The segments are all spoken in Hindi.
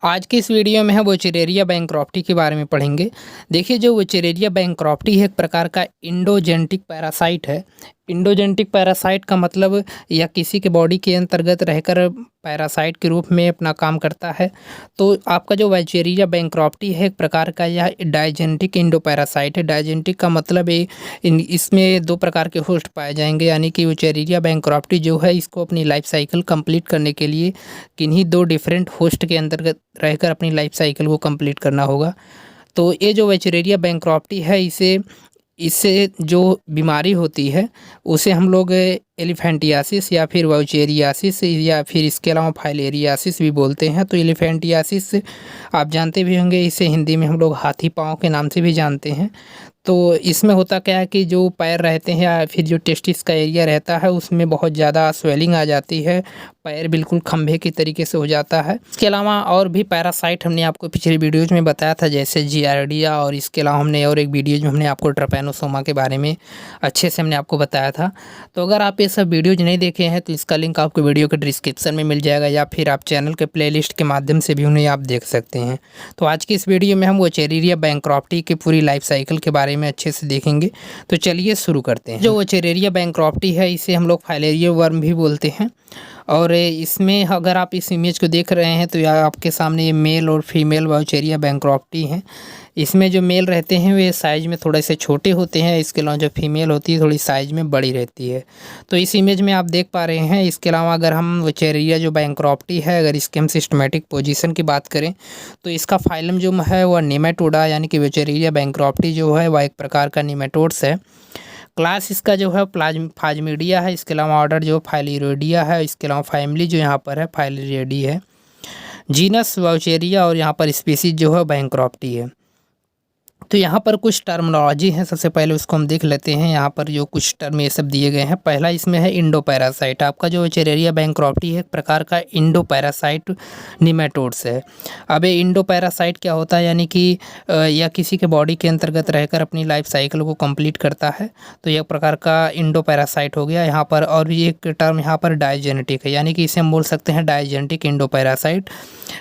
आज की इस वीडियो में है वुचरेरिया बैंक्रप्टी के बारे में पढ़ेंगे। देखिए, जो वुचरेरिया बैंक्रप्टी है एक प्रकार का इंडोजेनेटिक पैरासाइट है। इंडोजेनेटिक पैरासाइट का मतलब यह किसी के बॉडी के अंतर्गत रहकर पैरासाइट के रूप में अपना काम करता है। तो आपका जो वुचरेरिया बैंक्रप्टी है एक प्रकार का यह डायजेनेटिक इंडोपैरासाइट है। डायजेनेटिक का मतलब इसमें दो प्रकार के होस्ट पाए जाएंगे, यानी कि वुचरेरिया बैंक्रप्टी जो है इसको अपनी लाइफ साइकिल कंप्लीट करने के लिए किन्हीं दो डिफरेंट होस्ट के अंतर्गत रहकर अपनी लाइफ साइकिल को कंप्लीट करना होगा। तो ये जो वुचरेरिया बैंक्रप्टी है इसे इससे जो बीमारी होती है उसे हम लोग एलिफेंटियासिस या फिर वाउचेरियासिस या फिर इसके अलावा फाइलेरियासिस भी बोलते हैं। तो एलिफेंटियासिस आप जानते भी होंगे, इसे हिंदी में हम लोग हाथी पाँव के नाम से भी जानते हैं। तो इसमें होता क्या है कि जो पैर रहते हैं या फिर जो टेस्टिस का एरिया रहता है उसमें बहुत ज़्यादा स्वेलिंग आ जाती है, पैर बिल्कुल खंभे की तरीके से हो जाता है। इसके अलावा और भी पैरासाइट हमने आपको पिछले वीडियोज में बताया था, जैसे जियार्डिया, और इसके अलावा हमने और एक वीडियोज में हमने आपको ट्रपैनोसोमा के बारे में अच्छे से हमने आपको बताया था। तो अगर आप ये सब वीडियोज नहीं देखे हैं तो इसका लिंक आपको वीडियो के डिस्क्रिप्शन में मिल जाएगा, या फिर आप चैनल के प्लेलिस्ट के माध्यम से भी उन्हें आप देख सकते हैं। तो आज की इस वीडियो में हम वुचरेरिया बैंक्रप्टी की पूरी लाइफ साइकिल के बारे में अच्छे से देखेंगे। तो चलिए शुरू करते हैं। जो वुचरेरिया बैंक्रप्टी है इसे हम लोग फाइलेरिया वर्म भी बोलते हैं। और इसमें अगर आप इस इमेज को देख रहे हैं तो यह आपके सामने ये मेल और फीमेल वुचरेरिया बैंक्रप्टी हैं। इसमें जो मेल रहते हैं वे साइज़ में थोड़े से छोटे होते हैं, इसके अलावा जो फीमेल होती है थोड़ी साइज़ में बड़ी रहती है। तो इस इमेज में आप देख पा रहे हैं। इसके अलावा अगर हम वुचरेरिया जो बैंक्रप्टी है अगर इसके हम सिस्टमेटिक पोजीशन की बात करें तो इसका फाइलम जो है वह नेमेटोडा, यानी कि वुचरेरिया बैंक्रप्टी जो है वह एक प्रकार का नेमेटोड्स है। क्लास इसका जो है फाजमीडिया है। इसके अलावा ऑर्डर जो फाइलिरोडिया है। इसके अलावा फैमिली जो यहाँ पर है फाइलिरिडी है। जीनस वुचरेरिया और यहाँ पर स्पीसीज जो है बैंक्रप्टी है। तो यहाँ पर कुछ टर्मिनोलॉजी है, सबसे पहले उसको हम देख लेते हैं। यहाँ पर जो कुछ टर्म ये सब दिए गए हैं, पहला इसमें है इंडोपैरासाइट। आपका जो वुचरेरिया बैंक्रप्टी है एक प्रकार का इंडोपैरासाइट निमेटोड्स है। अब ये इंडोपैरासाइट क्या होता है, यानी कि यह किसी के बॉडी के अंतर्गत रहकर अपनी लाइफ साइकिल को कंप्लीट करता है। तो यह प्रकार का इंडोपैरासाइट हो गया। यहाँ पर और भी एक टर्म यहाँ पर डायजेनेटिक है, यानी कि इसे हम बोल सकते हैं डायजेनेटिक इंडोपैरासाइट।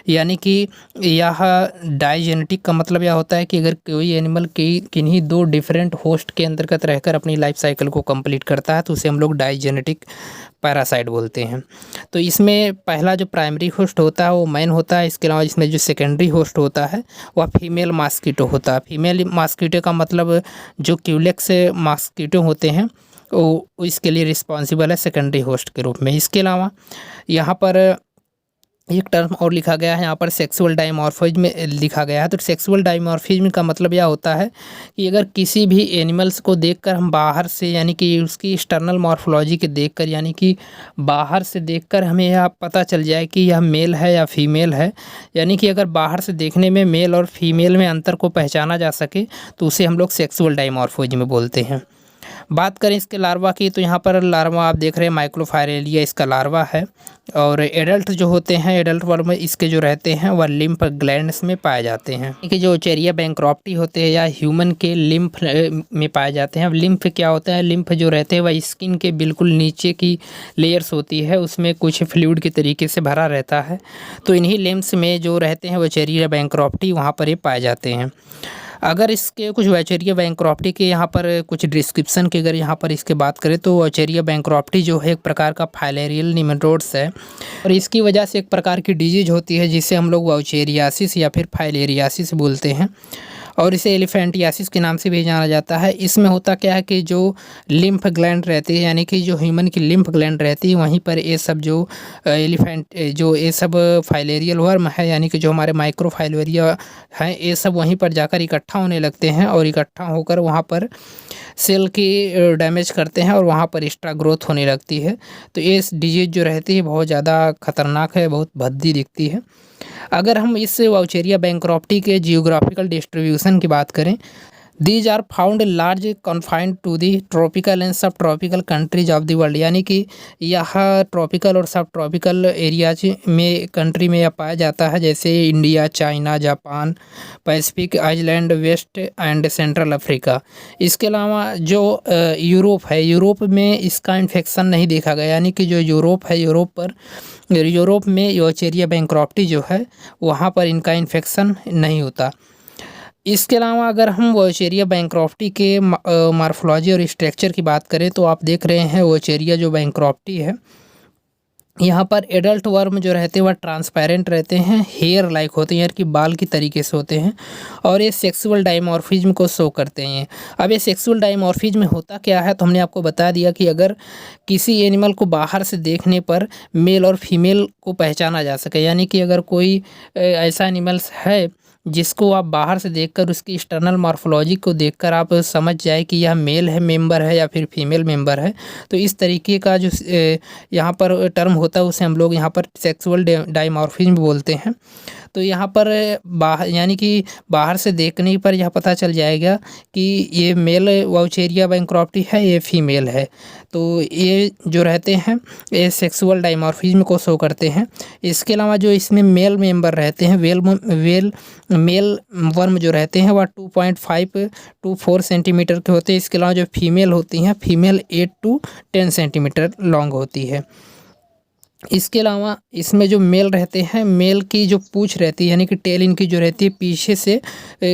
यानी कि यह डायजेनेटिक का मतलब यह होता है कि अगर कोई एनिमल किन्हीं दो डिफरेंट होस्ट के अंतर्गत रहकर अपनी लाइफ साइकिल को कंप्लीट करता है तो उसे हम लोग डायजेनेटिक पैरासाइट बोलते हैं। तो इसमें पहला जो प्राइमरी होस्ट होता है वो मैन होता है। इसके अलावा इसमें जो सेकेंडरी होस्ट होता है वह फीमेल मॉस्किटो होता है। फीमेल मॉस्किटो का मतलब जो क्यूलेक्स मॉस्किटो होते हैं वो इसके लिए रिस्पॉन्सिबल है सेकेंडरी होस्ट के रूप में। इसके अलावा यहाँ पर एक टर्म और लिखा गया है, यहाँ पर सेक्सुअल डाइमॉर्फिज्म लिखा गया है। तो सेक्सुअल डाइमॉर्फिज्म का मतलब यह होता है कि अगर किसी भी एनिमल्स को देखकर हम बाहर से, यानी कि उसकी एक्सटर्नल मॉर्फोलॉजी के देखकर, यानी कि बाहर से देखकर हमें यह पता चल जाए कि यह मेल है या फीमेल है, यानी कि अगर बाहर से देखने में मेल और फीमेल में अंतर को पहचाना जा सके तो उसे हम लोग सेक्सुअल डाइमॉर्फिज्म बोलते हैं। बात करें इसके लार्वा की तो यहाँ पर लार्वा आप देख रहे हैं माइक्रोफाइरेलिया इसका लार्वा है। और एडल्ट जो होते हैं, एडल्ट वर्म इसके जो रहते हैं वह लिम्फ ग्लैंड्स में पाए जाते हैं। कि जो वुचरेरिया बैंक्रप्टी होते हैं या ह्यूमन के लिम्फ में पाए जाते हैं। अब लिम्फ क्या होता है, लिम्फ जो रहते हैं वह स्किन के बिल्कुल नीचे की लेयर्स होती है, उसमें कुछ फ्लूइड के तरीके से भरा रहता है। तो इन्हीं लिम्फ्स में जो रहते हैं वुचरेरिया बैंक्रप्टी वहाँ पर ये पाए जाते हैं। अगर इसके कुछ वुचरेरिया बैंक्रप्टी के यहाँ पर कुछ डिस्क्रिप्शन की अगर यहाँ पर इसके बात करें तो वुचरेरिया बैंक्रप्टी जो है एक प्रकार का फाइलेरियल निमेटोड्स है। और इसकी वजह से एक प्रकार की डिजीज होती है जिसे हम लोग वाउचेरियासिस या फिर फाइलेरियासिस बोलते हैं, और इसे एलिफेंटियासिस के नाम से भी जाना जाता है। इसमें होता क्या है कि जो लिम्फ ग्लैंड रहती है, यानी कि जो ह्यूमन की लिम्फ ग्लैंड रहती है वहीं पर ये सब जो ये सब फाइलेरियल वर्म है, यानी कि जो हमारे माइक्रोफाइलेरिया हैं ये सब वहीं पर जाकर इकट्ठा होने लगते हैं और इकट्ठा होकर वहाँ पर सेल की डैमेज करते हैं और वहाँ पर एक्स्ट्रा ग्रोथ होने लगती है। तो ये डिजीज जो रहती है बहुत ज़्यादा खतरनाक है, बहुत भद्दी दिखती है। अगर हम इस वुचरेरिया बैंक्रप्टी के जियोग्राफिकल डिस्ट्रीब्यूशन की बात करें, these are found large confined to the tropical and subtropical countries of the world, यानी कि यह ट्रॉपिकल और सब ट्रॉपिकल एरियाज में कंट्री में यह पाया जाता है, जैसे India, China, Japan, Pacific island, West and Central Africa. इसके अलावा जो यूरोप है, यूरोप में इसका इन्फेक्शन नहीं देखा गया, यानी कि जो यूरोप है यूरोप पर यूरोप में यूचेरिया बैंक्रॉप्टी जो है वहाँ पर इनका इन्फेक्शन नहीं होता। इसके अलावा अगर हम वोचेरिया बैंक्रॉप्टी के मॉर्फोलॉजी और स्ट्रक्चर की बात करें तो आप देख रहे हैं वोचेरिया जो बैंक्रॉप्टी है, यहाँ पर एडल्ट वर्म जो रहते हैं वह ट्रांसपेरेंट रहते हैं, हेयर लाइक होते हैं, यानी कि बाल की तरीके से होते हैं, और ये सेक्सुअल डायमॉर्फिज्म को शो करते हैं। अब ये सेक्सुअल डायमॉर्फिज्म में होता क्या है, तो हमने आपको बता दिया कि अगर किसी एनिमल को बाहर से देखने पर मेल और फीमेल को पहचाना जा सके, यानी कि अगर कोई ऐसा एनिमल्स है जिसको आप बाहर से देखकर उसकी एक्सटर्नल मॉर्फोलॉजी को देखकर आप समझ जाए कि यह मेल है मेंबर है या फिर फीमेल मेंबर है, तो इस तरीके का जो यहाँ पर टर्म होता है उसे हम लोग यहाँ पर सेक्सुअल डायमॉर्फिज्म बोलते हैं। तो यहाँ पर बाहर यानी कि बाहर से देखने पर यह पता चल जाएगा कि ये मेल वाउचेरिया बैंक्रॉप्टी है, ये फीमेल है। तो ये जो रहते हैं ये सेक्सुअल डायमॉर्फिज्म को शो करते हैं। इसके अलावा जो इसमें मेल मेंबर रहते हैं, मेल वर्म जो रहते हैं वह 2.5 to 4 सेंटीमीटर के होते हैं। इसके अलावा जो फीमेल होती हैं, फीमेल 8 to 10 सेंटीमीटर लॉन्ग होती है। इसके अलावा इसमें जो मेल रहते हैं, मेल की जो पूँछ रहती है यानी कि टेल इनकी जो रहती है पीछे से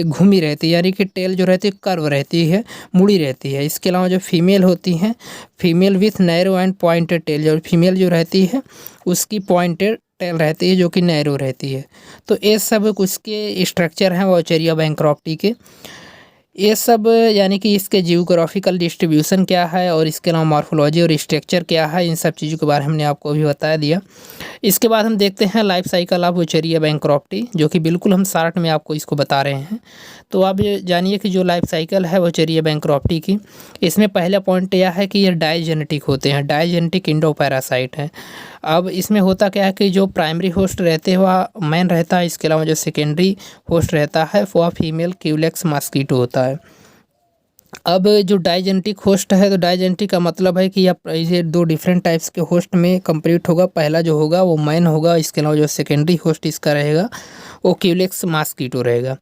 घूमी रहती है, यानी कि टेल जो रहती है कर्व रहती है, मुड़ी रहती है। इसके अलावा जो फीमेल होती हैं, female with narrow and pointed tail, जो फीमेल जो रहती है उसकी पॉइंटेड टेल रहती है जो कि नैरो रहती है। तो ये सब उसके स्ट्रक्चर हैं वाउचेरिया बैंक्रॉप्टी के। ये सब यानी कि इसके जियोग्राफिकल डिस्ट्रीब्यूशन क्या है और इसके अलावा मॉर्फोलॉजी और स्ट्रक्चर क्या है, इन सब चीज़ों के बारे में हमने आपको अभी बता दिया। इसके बाद हम देखते हैं लाइफ साइकिल ऑफ वोचेरिया बैंक्रॉप्टी, जो कि बिल्कुल हम शार्ट में आपको इसको बता रहे हैं। तो आप जानिए कि जो लाइफ साइकिल है वोचेरिया बैंक्रॉप्टी की, इसमें पहला पॉइंट यह है कि ये डाइजेनेटिक होते हैं, डाइजेनेटिक इंडो पैरासाइट है। अब इसमें होता क्या है कि जो प्राइमरी होस्ट रहते हैं वह मैन रहता है, इसके अलावा जो सेकेंडरी होस्ट रहता है वह फीमेल क्यूलेक्स मॉस्किटो होता है। अब जो डाइजेनेटिक होस्ट है, तो डाइजेनेटिक का मतलब है कि ये दो डिफरेंट टाइप्स के होस्ट में कंप्लीट होगा। पहला जो होगा वो मैन होगा, इसके अलावा जो सेकेंडरी होस्ट इसका रहेगा वो क्यूलेक्स मॉस्किटो रहेगा।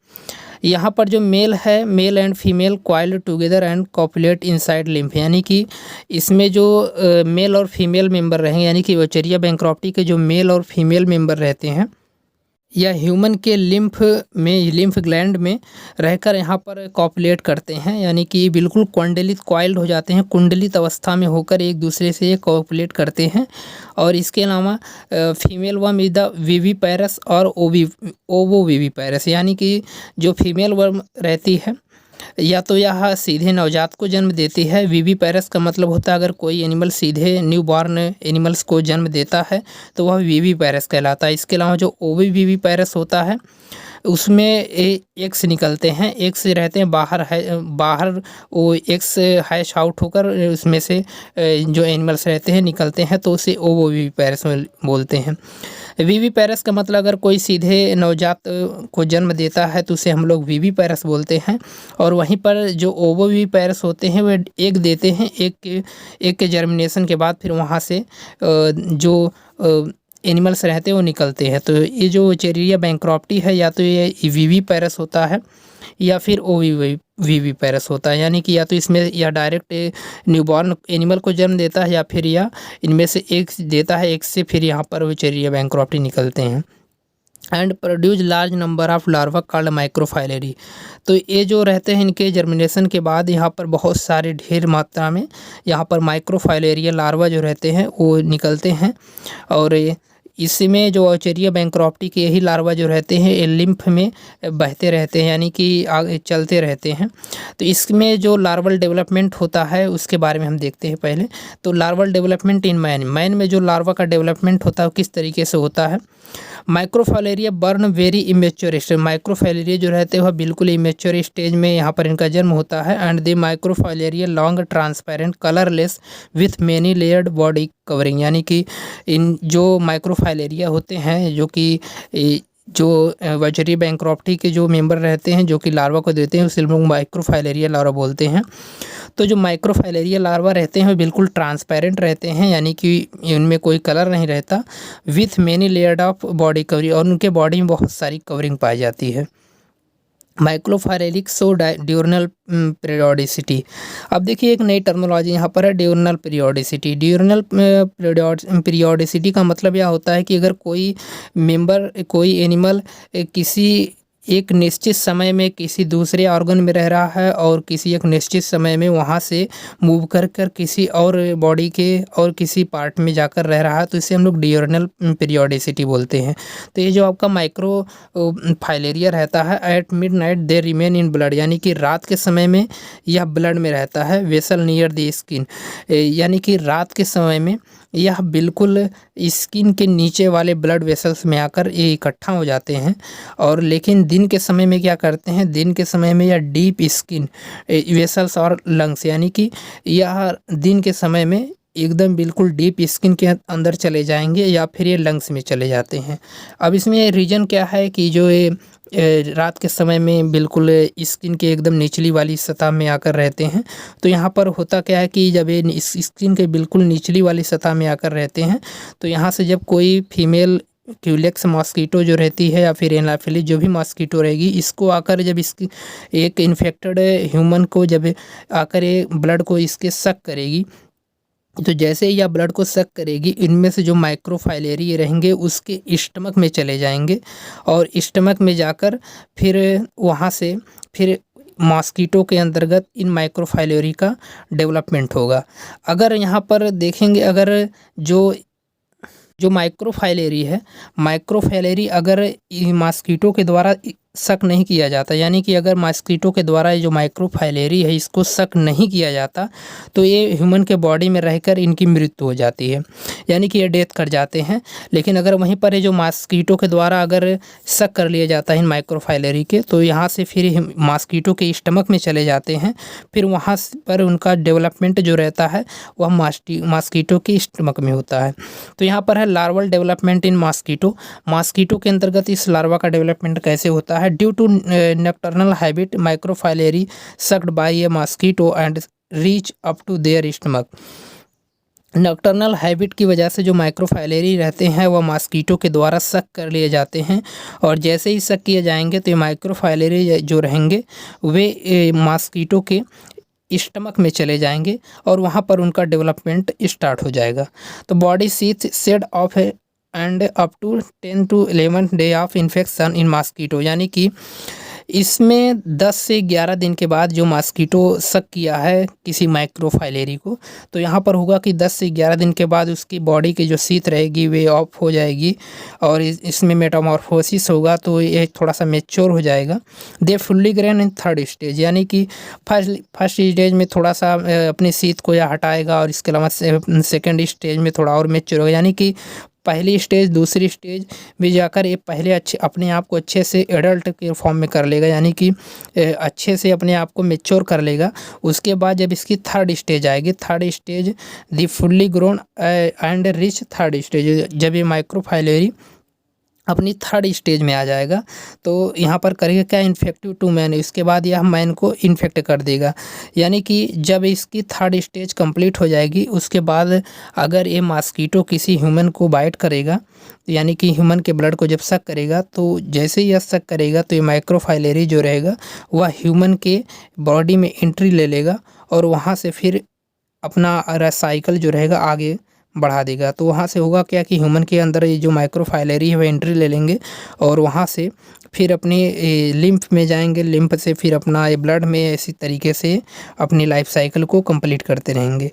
यहाँ पर जो मेल है, male and female coiled together and copulate inside lymph, यानी कि इसमें जो मेल और फीमेल मेंबर रहेंगे, यानी कि वोचेरिया बैंक्रॉप्टी के जो मेल और फीमेल मेंबर रहते हैं या ह्यूमन के लिम्फ ग्लैंड में रहकर यहाँ पर कॉपुलेट करते हैं, यानी कि बिल्कुल कुंडलित क्वाइल्ड हो जाते हैं, कुंडलित अवस्था में होकर एक दूसरे से ये कॉपुलेट करते हैं। और इसके अलावा female worm is the viviparous और ओवोविविपैरस, यानी कि जो फीमेल वर्म रहती है या तो यह सीधे नवजात को जन्म देती है। विविपैरस का मतलब होता है अगर कोई एनिमल सीधे न्यू बॉर्न एनिमल्स को जन्म देता है तो वह विविपैरस कहलाता है। इसके अलावा जो ओविविपैरस होता है उसमें एग्स निकलते हैं, एग्स रहते हैं बाहर वो एग्स हैश आउट होकर उसमें से जो एनिमल्स रहते हैं निकलते हैं, तो उसे ओवोविविपैरस बोलते हैं। विविपैरस का मतलब अगर कोई सीधे नवजात को जन्म देता है तो उसे हम लोग विविपैरस बोलते हैं। और वहीं पर जो ओवोविविपैरस होते हैं वे एग देते हैं, एग के जर्मिनेशन के बाद फिर वहाँ से जो एनिमल्स रहते हैं वो निकलते हैं। तो ये जो वोचेरिया बैंक्रॉप्टी है या तो ये विविपैरस होता है या फिर ओविविपैरस होता है, यानी कि या तो इसमें या डायरेक्ट न्यूबॉर्न एनिमल को जन्म देता है या फिर या इनमें से एक देता है, एक से फिर यहाँ पर वोचेरिया बैंक्रॉप्टी निकलते हैं। And produce large number of larva called microfilariae. तो ये जो रहते हैं इनके जर्मिनेशन के बाद यहाँ पर बहुत सारे ढेर मात्रा में यहाँ पर माइक्रोफाइलेरिया लार्वा जो रहते हैं वो निकलते हैं। और इसमें जो वोचेरिया बैंक्रॉप्टी के यही लार्वा जो रहते हैं ये लिम्फ में बहते रहते हैं, यानी कि आगे चलते रहते हैं। तो इसमें जो लार्वल डेवलपमेंट होता है उसके बारे में हम देखते हैं पहले। तो लार्वल डेवलपमेंट इन मैन में जो लार्वा का डेवलपमेंट होता है वो किस तरीके से होता है। Microfilaria burn very immature stage, microfilaria जो रहते हैं वह बिल्कुल इमेच्योर स्टेज में यहाँ पर इनका जन्म होता है। And the microfilaria long transparent colourless with many layered body covering, यानी कि इन जो माइक्रोफाइलेरिया होते हैं जो कि जो वोचेरिया बैंक्रॉप्टी के जो मेंबर रहते हैं जो कि लार्वा को देते हैं उसे लोग माइक्रोफाइलेरिया लार्वा बोलते हैं। तो जो माइक्रोफाइलेरिया लार्वा रहते हैं वो बिल्कुल ट्रांसपेरेंट रहते हैं, यानी कि इनमें कोई कलर नहीं रहता। With many layered of body covering, और उनके बॉडी में बहुत सारी कवरिंग पाई जाती है। माइक्रोफायरेलिक सो ड्यूरनल पीरियोडिसिटी। अब देखिए एक नई टर्मिनोलॉजी यहाँ पर है, ड्यूरनल पीरियोडिसिटी। ड्यूरनल पीरियोडिसिटी का मतलब यह होता है कि अगर कोई मेंबर, कोई एनिमल किसी एक निश्चित समय में किसी दूसरे ऑर्गन में रह रहा है और किसी एक निश्चित समय में वहाँ से मूव कर कर किसी और बॉडी के और किसी पार्ट में जाकर रह रहा है, तो इसे हम लोग डियूरनल पीरियोडिसिटी बोलते हैं। तो ये जो आपका माइक्रो फाइलेरिया रहता है, at mid night they remain in blood, यानी कि रात के समय में यह ब्लड में रहता है। वेसल नियर द स्किन, यानी कि रात के समय में यह बिल्कुल स्किन के नीचे वाले ब्लड वेसल्स में आकर ये इकट्ठा हो जाते हैं। और लेकिन दिन के समय में क्या करते हैं, दिन के समय में यह डीप स्किन वेसल्स और लंग्स, यानी कि यह दिन के समय में एकदम बिल्कुल डीप स्किन के अंदर चले जाएंगे या फिर ये लंग्स में चले जाते हैं। अब इसमें रीज़न क्या है कि जो ये रात के समय में बिल्कुल स्किन के एकदम निचली वाली सतह में आकर रहते हैं। तो यहाँ पर होता क्या है कि जब ये इस स्किन के बिल्कुल निचली वाली सतह में आकर रहते हैं, तो यहाँ से जब कोई फीमेल क्यूलेक्स मॉस्किटो जो रहती है या फिर एनाफिलिस जो भी मॉस्किटो रहेगी, इसको आकर जब इसकी एक इन्फेक्टेड ह्यूमन को जब आकर ये ब्लड को इसके सक करेगी, तो जैसे ही यह ब्लड को सक करेगी, इनमें से जो माइक्रोफाइलेरी रहेंगे उसके स्टमक में चले जाएंगे और स्टमक में जाकर फिर वहाँ से फिर मॉस्किटो के अंतर्गत इन माइक्रोफाइलेरी का डेवलपमेंट होगा। अगर यहाँ पर देखेंगे, अगर जो माइक्रोफाइलेरी है, माइक्रोफाइलेरी अगर मॉस्किटो के द्वारा सक नहीं किया जाता, यानी कि अगर मॉस्किटो के द्वारा ये जो माइक्रोफाइलेरी है इसको सक नहीं किया जाता, तो ये ह्यूमन के बॉडी में रहकर इनकी मृत्यु हो जाती है, यानी कि ये डेथ कर जाते हैं। लेकिन अगर वहीं पर ये जो मॉस्किटो के द्वारा अगर सक कर लिया जाता है इन माइक्रोफाइलेरी के, तो यहाँ से फिर मॉस्किटो के स्टमक में चले जाते हैं। फिर वहाँ पर उनका डेवलपमेंट जो रहता है वह मॉस्किटो के स्टमक में होता है। तो यहाँ पर है larval development in mosquito. Mosquito के अंतर्गत इस लार्वा का डेवलपमेंट कैसे होता है? Due to nocturnal habit microfilariae sucked by a mosquito and reach up to their stomach. Nocturnal habit की वजह से जो माइक्रोफाइलेरी रहते हैं वह मॉस्किटो के द्वारा सक कर लिए जाते हैं, और जैसे ही सक किए जाएंगे तो ये माइक्रोफाइलेरी जो रहेंगे वे मॉस्किटो के स्टमक में चले जाएंगे और वहाँ पर उनका डेवलपमेंट स्टार्ट हो जाएगा। तो body sheath shed off and up to 10 to 11 day of infection in mosquito, यानी कि इसमें 10 से 11 दिन के बाद जो मॉस्किटो सक किया है किसी माइक्रोफाइलेरी को, तो यहाँ पर होगा कि 10 से 11 दिन के बाद उसकी बॉडी की जो शीथ रहेगी वे ऑफ हो जाएगी और इसमें मेटामॉर्फोसिस होगा, तो ये थोड़ा सा मैच्योर हो जाएगा। They fully grain in third stage, यानी कि फर्स्ट स्टेज में थोड़ा सा अपनी शीथ को या हटाएगा और इसके अलावा सेकेंड स्टेज में थोड़ा और मैच्योर होगा, यानी कि पहली स्टेज दूसरी स्टेज भी जाकर ये पहले अच्छे अपने आप को अच्छे से एडल्ट के फॉर्म में कर लेगा, यानी कि अच्छे से अपने आप को मैच्योर कर लेगा। उसके बाद जब इसकी थर्ड स्टेज आएगी, third stage the fully grown and rich third stage, जब ये माइक्रोफाइलेरी अपनी थर्ड स्टेज में आ जाएगा, तो यहाँ पर करेगा क्या, इन्फेक्टिव टू मैन, इसके बाद यह मैन को इन्फेक्ट कर देगा। यानी कि जब इसकी थर्ड स्टेज कंप्लीट हो जाएगी उसके बाद अगर ये मॉस्किटो किसी ह्यूमन को बाइट करेगा, यानी कि ह्यूमन के ब्लड को जब सक करेगा, तो जैसे ही यह सक करेगा तो ये माइक्रोफाइलेरी जो रहेगा वह ह्यूमन के बॉडी में एंट्री ले लेगा और वहाँ से फिर अपना साइकिल जो रहेगा आगे बढ़ा देगा। तो वहाँ से होगा क्या कि ह्यूमन के अंदर ये जो माइक्रोफाइलेरी है वो एंट्री ले लेंगे और वहाँ से फिर अपनी लिम्फ में जाएंगे, लिम्फ से फिर अपना ये ब्लड में इसी तरीके से अपनी लाइफ साइकिल को कंप्लीट करते रहेंगे।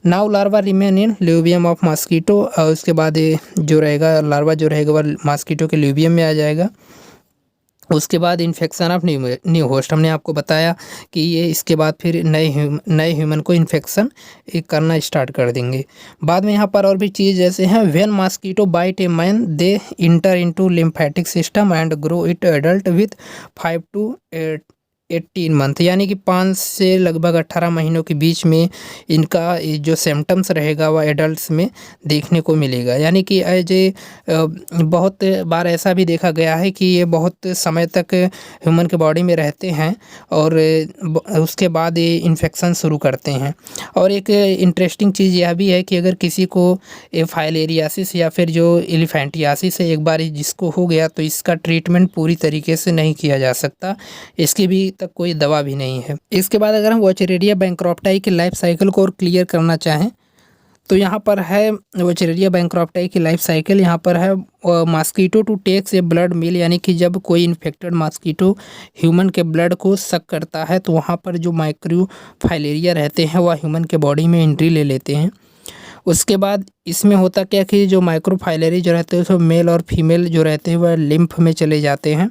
Now larva remain in labium of mosquito, और उसके बाद ये जो रहेगा लार्वा जो रहेगा वह मॉस्किटो के ल्यूबियम में आ जाएगा। उसके बाद इन्फेक्शन ऑफ न्यू होस्ट, हमने आपको बताया कि ये इसके बाद फिर नए ह्यूमन को इन्फेक्शन करना स्टार्ट कर देंगे। बाद में यहाँ पर और भी चीज़ जैसे हैं, when mosquito bite a man they enter into lymphatic system and grow it adult with 5 to 18 month, यानी कि 5 से लगभग 18 महीनों के बीच में इनका ये जो सिम्टम्स रहेगा वह एडल्ट्स में देखने को मिलेगा। यानी कि एज ए बहुत बार ऐसा भी देखा गया है कि ये बहुत समय तक ह्यूमन के बॉडी में रहते हैं और उसके बाद ये इन्फेक्शन शुरू करते हैं। और एक इंटरेस्टिंग चीज़ यह भी है कि अगर किसी को फाइलेरियासिस या फिर जो एलिफेंटियासिस है, एक बार जिसको हो गया तो इसका ट्रीटमेंट पूरी तरीके से नहीं किया जा सकता, इसकी भी तक कोई दवा भी नहीं है। इसके बाद अगर हम वोचेरेरिया बैंक्रॉप्टाई की लाइफ साइकिल को और क्लियर करना चाहें तो यहाँ पर है वोचेरेरिया बैंक्रॉप्टाई की लाइफ साइकिल। यहाँ पर है mosquito to takes a blood meal, यानी कि जब कोई इन्फेक्टेड मॉस्किटो ह्यूमन के ब्लड को सक करता है तो वहाँ पर जो माइक्रो फाइलेरिया रहते हैं वह ह्यूमन के बॉडी में एंट्री ले लेते हैं। उसके बाद इसमें होता क्या कि जो माइक्रो फाइलेरिया जो रहते हैं उसमें मेल और फीमेल जो रहते हैं वह लिम्फ में चले जाते हैं।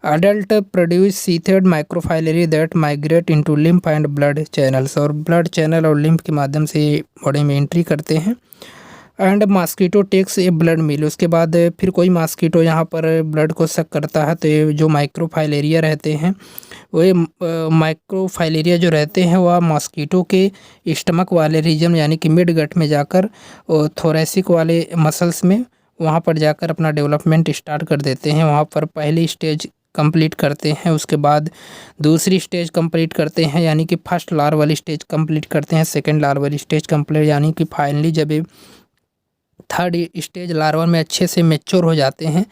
Adult produce sheathed microfilariae that migrate into lymph and blood channels, और ब्लड चैनल और लिम्फ के माध्यम से बॉडी में एंट्री करते हैं। And mosquito takes a blood meal, उसके बाद फिर कोई मॉस्किटो यहाँ पर ब्लड को सक करता है तो ये जो माइक्रोफाइलेरिया रहते हैं वही माइक्रोफाइलेरिया जो रहते हैं वह मॉस्किटो के स्टमक वाले रीजन यानी कि मिड गट में जाकर थोरेसिक वाले मसल्स में वहाँ पर जाकर अपना डेवलपमेंट स्टार्ट कर देते हैं। वहाँ पर पहली स्टेज कंप्लीट करते हैं, उसके बाद दूसरी स्टेज कंप्लीट करते हैं यानी कि फर्स्ट लार्वल स्टेज कंप्लीट करते हैं, सेकंड लार्वल स्टेज कंप्लीट, यानी कि फाइनली जब ये थर्ड स्टेज लार्वा में अच्छे से मैच्योर हो जाते हैं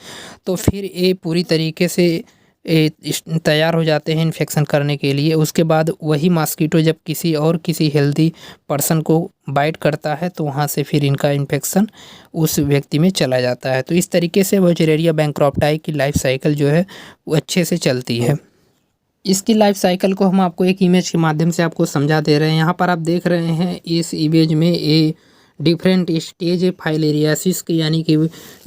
तो फिर ये पूरी तरीके से तैयार हो जाते हैं इन्फेक्शन करने के लिए। उसके बाद वही मॉस्किटो जब किसी हेल्दी पर्सन को बाइट करता है तो वहाँ से फिर इनका इन्फेक्शन उस व्यक्ति में चला जाता है। तो इस तरीके से वोचेरेरिया बैंक्रॉप्टाई की लाइफ साइकिल जो है वो अच्छे से चलती है। इसकी लाइफ साइकिल को हम आपको एक इमेज के माध्यम से आपको समझा दे रहे हैं। यहाँ पर आप देख रहे हैं इस इमेज में ये डिफरेंट स्टेज फाइलेरियासिस की, यानी कि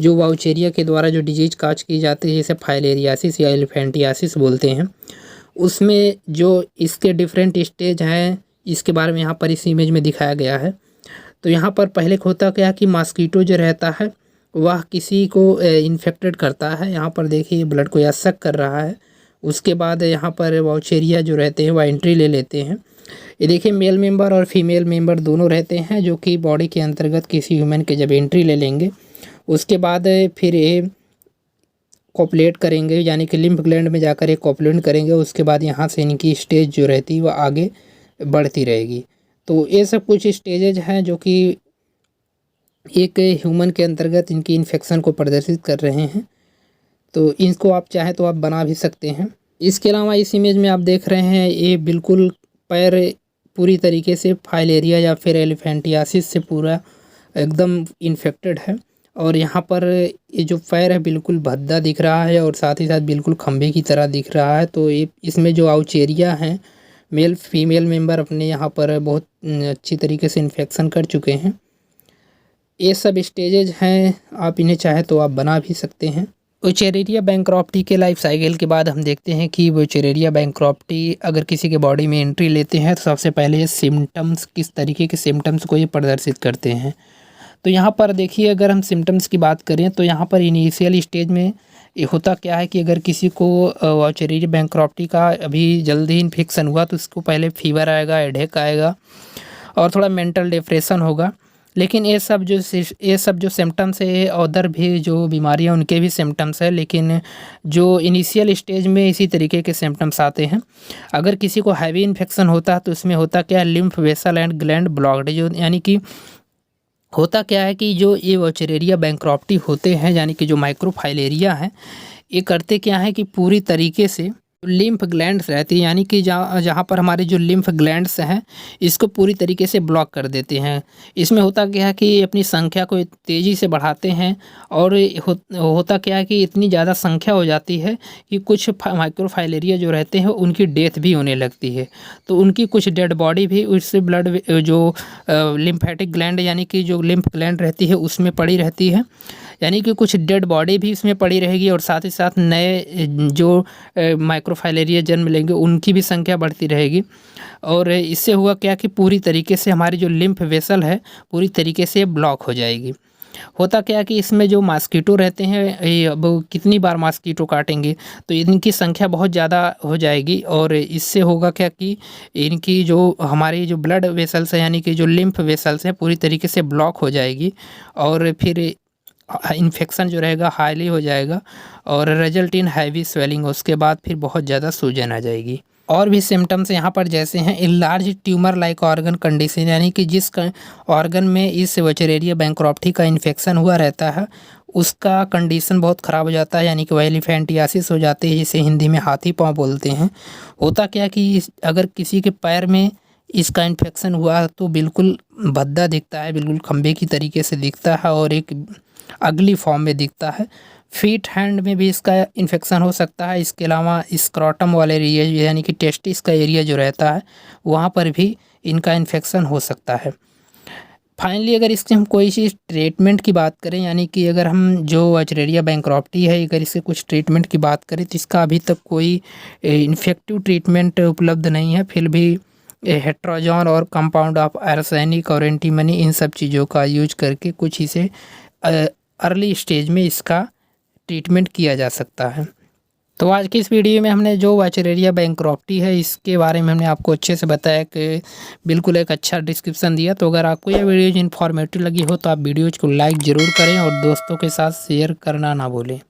जो वाउचेरिया के द्वारा जो डिजीज काज की जाती है जैसे फाइलेरियासिस या एलिफेंटियासिस बोलते हैं, उसमें जो इसके डिफरेंट स्टेज हैं इसके बारे में यहाँ पर इस इमेज में दिखाया गया है। तो यहाँ पर पहले होता क्या कि मॉस्किटो जो रहता है वह किसी को इन्फेक्टेड करता है। यहाँ पर देखिए ब्लड को या सक कर रहा है। उसके बाद यहाँ पर वाउचेरिया जो रहते हैं वह एंट्री ले लेते हैं। ये देखिए मेल मेंबर और फीमेल मेंबर दोनों रहते हैं जो कि बॉडी के अंतर्गत किसी ह्यूमन के जब एंट्री ले लेंगे उसके बाद फिर ये कॉपुलेट करेंगे, यानी कि लिम्फ ग्लैंड में जाकर ये कॉपुलेट करेंगे। उसके बाद यहाँ से इनकी स्टेज जो रहती है वह आगे बढ़ती रहेगी। तो ये सब कुछ स्टेजेज हैं जो कि एक ह्यूमन के अंतर्गत इनकी इन्फेक्शन को प्रदर्शित कर रहे हैं। तो इनको आप चाहें तो आप बना भी सकते हैं। इसके अलावा इस इमेज में आप देख रहे हैं ये बिल्कुल पैर पूरी तरीके से फाइलेरिया या फिर एलिफेंटियासिस से पूरा एकदम इन्फेक्टेड है और यहाँ पर ये जो पैर है बिल्कुल भद्दा दिख रहा है और साथ ही साथ बिल्कुल खंभे की तरह दिख रहा है। तो ये इसमें जो वाउचेरिया हैं मेल फीमेल मेंबर अपने यहाँ पर बहुत अच्छी तरीके से इन्फेक्शन कर चुके हैं। ये सब स्टेजेज हैं, आप इन्हें चाहे तो आप बना भी सकते हैं। वोचेरेरिया बैंक्रॉप्टी के लाइफ साइकिल के बाद हम देखते हैं कि वोचेरेरिया बैंक्रॉप्टी अगर किसी के बॉडी में एंट्री लेते हैं तो सबसे पहले सिम्टम्स किस तरीके के सिम्टम्स को ये प्रदर्शित करते हैं। तो यहाँ पर देखिए अगर हम सिम्टम्स की बात करें तो यहाँ पर इनिशियल स्टेज में ये होता क्या है कि अगर किसी को वोचेरेरिया बैंक्रॉप्टी का अभी जल्दी इन्फेक्शन हुआ तो उसको पहले फीवर आएगा, हेडेक आएगा और थोड़ा मेंटल डिप्रेशन होगा। लेकिन ये सब जो सिम्टम्स है अदर भी जो बीमारियां उनके भी सिम्टम्स है, लेकिन जो इनिशियल स्टेज में इसी तरीके के सिम्टम्स आते हैं। अगर किसी को हैवी इन्फेक्शन होता है तो इसमें होता क्या है lymph vessel and gland blocked, जो यानी कि होता क्या है कि जो ये वोचेरेरिया बैंक्रॉप्टी होते हैं यानी कि जो माइक्रोफाइलेरिया हैं ये करते क्या है कि पूरी तरीके से लिम्फ ग्लैंड्स रहती है, यानी कि जहाँ पर हमारे जो लिम्फ ग्लैंड्स हैं इसको पूरी तरीके से ब्लॉक कर देते हैं। इसमें होता क्या है कि अपनी संख्या को तेज़ी से बढ़ाते हैं और होता क्या है कि इतनी ज़्यादा संख्या हो जाती है कि कुछ माइक्रोफाइलेरिया जो रहते हैं उनकी डेथ भी होने लगती है। तो उनकी कुछ डेड बॉडी भी उससे ब्लड जो लिम्फेटिक ग्लैंड यानी कि जो लिम्फ ग्लैंड रहती है उसमें पड़ी रहती है, यानी कि कुछ डेड बॉडी भी इसमें पड़ी रहेगी और साथ ही साथ नए जो माइक्रोफाइलेरिया जन्म लेंगे उनकी भी संख्या बढ़ती रहेगी। और इससे हुआ क्या कि पूरी तरीके से हमारी जो लिम्फ वेसल है पूरी तरीके से ब्लॉक हो जाएगी। होता क्या कि इसमें जो मॉस्किटो रहते हैं, अब कितनी बार मॉस्किटो काटेंगे तो इनकी संख्या बहुत ज़्यादा हो जाएगी, और इससे होगा क्या कि इनकी जो हमारी जो ब्लड वेसल्स हैं यानी कि जो लिम्फ वेसल्स हैं पूरी तरीके से ब्लॉक हो जाएगी, और फिर इन्फेक्शन जो रहेगा हाईली हो जाएगा और रिजल्ट इन हैवी स्वेलिंग, उसके बाद फिर बहुत ज़्यादा सूजन आ जाएगी। और भी सिम्टम्स यहाँ पर जैसे हैं enlarge tumour like organ condition, यानी कि जिस ऑर्गन में इस वुचेरेरिया बैंक्रॉप्टी का इन्फेक्शन हुआ रहता है उसका कंडीशन बहुत ख़राब हो जाता है, यानी कि वह एलिफेंटियासिस हो जाती है, जिसे हिंदी में हाथी पाँव बोलते हैं। होता क्या कि अगर किसी के पैर में इसका इन्फेक्शन हुआ तो बिल्कुल भद्दा दिखता है, बिल्कुल खंबे की तरीके से दिखता है और एक अगली फॉर्म में दिखता है। फीट हैंड में भी इसका इन्फेक्शन हो सकता है। इसके अलावा स्क्रॉटम वाले एरिया यानी कि टेस्टिस का एरिया जो रहता है वहाँ पर भी इनका इन्फेक्शन हो सकता है। फाइनली अगर इसके हम कोई चीज़ ट्रीटमेंट की बात करें, यानी कि अगर हम जो वुचेरेरिया बैंक्रॉप्टी है अगर इसके कुछ ट्रीटमेंट की बात करें तो इसका अभी तक कोई इन्फेक्टिव ट्रीटमेंट उपलब्ध नहीं है। फिर भी हेट्रोजॉन और कंपाउंड ऑफ आर्सेनिक और एंटीमनी इन सब चीज़ों का यूज करके कुछ इसे अर्ली स्टेज में इसका ट्रीटमेंट किया जा सकता है। तो आज की इस वीडियो में हमने जो वुचेरेरिया बैंक्रॉप्टी है इसके बारे में हमने आपको अच्छे से बताया कि बिल्कुल एक अच्छा डिस्क्रिप्शन दिया। तो अगर आपको यह वीडियो इन्फॉर्मेटिव लगी हो तो आप वीडियोज़ को लाइक ज़रूर करें और दोस्तों के साथ शेयर करना ना भूलें।